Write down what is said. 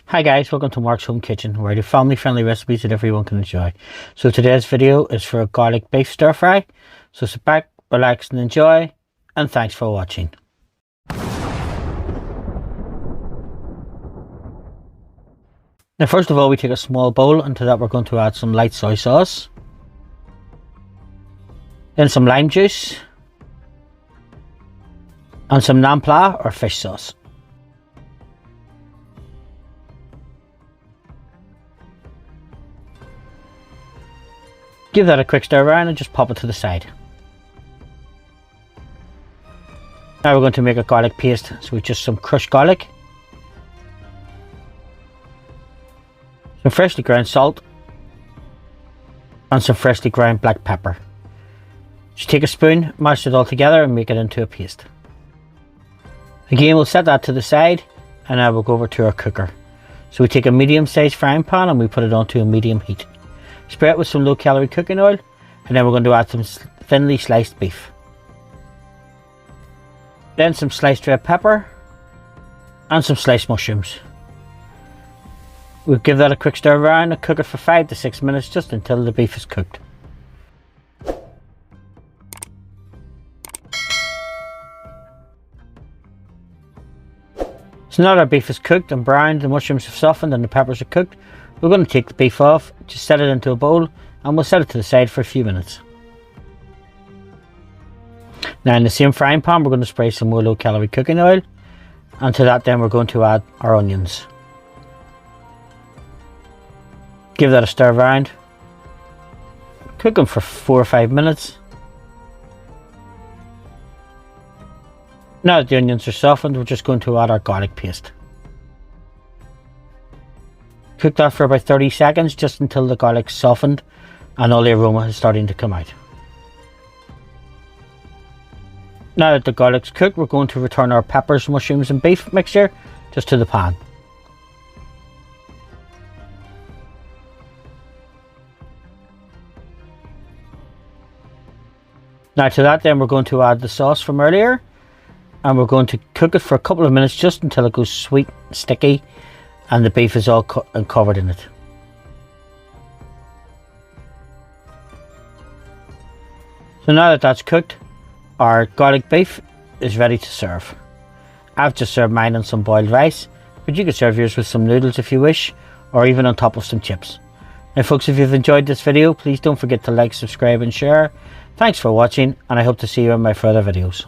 Hi guys, welcome to Mark's Home Kitchen, where I do family friendly recipes that everyone can enjoy. So today's video is for a garlic beef stir fry. So sit back, relax and enjoy, and thanks for watching. Now first of all, we take a small bowl, and to that we're going to add some light soy sauce, then some lime juice, and some nampla or fish sauce. Give that a quick stir around and just pop it to the side. Now we're going to make a garlic paste, so with just some crushed garlic, some freshly ground salt, and some freshly ground black pepper. Just take a spoon, mash it all together and make it into a paste. Again, we'll set that to the side, and now we'll go over to our cooker. So we take a medium sized frying pan and we put it onto a medium heat. Spray it with some low calorie cooking oil, and then we're going to add some thinly sliced beef. Then some sliced red pepper and some sliced mushrooms. We'll give that a quick stir around and cook it for 5 to 6 minutes, just until the beef is cooked. So now that our beef is cooked and browned, the mushrooms have softened and the peppers are cooked, we're going to take the beef off, just set it into a bowl, and we'll set it to the side for a few minutes. Now in the same frying pan we're going to spray some more low calorie cooking oil, and to that then we're going to add our onions. Give that a stir around, cook them for 4 or 5 minutes. Now that the onions are softened, we're just going to add our garlic paste. Cook that for about 30 seconds, just until the garlic's softened and all the aroma is starting to come out. Now that the garlic's cooked, we're going to return our peppers, mushrooms and beef mixture just to the pan. Now to that then we're going to add the sauce from earlier, and we're going to cook it for a couple of minutes, just until it goes sweet, sticky, and the beef is all covered in it. So now that that's cooked, our garlic beef is ready to serve. I've just served mine on some boiled rice, but you could serve yours with some noodles if you wish, or even on top of some chips. Now folks, if you've enjoyed this video, please don't forget to like, subscribe and share. Thanks for watching, and I hope to see you in my further videos.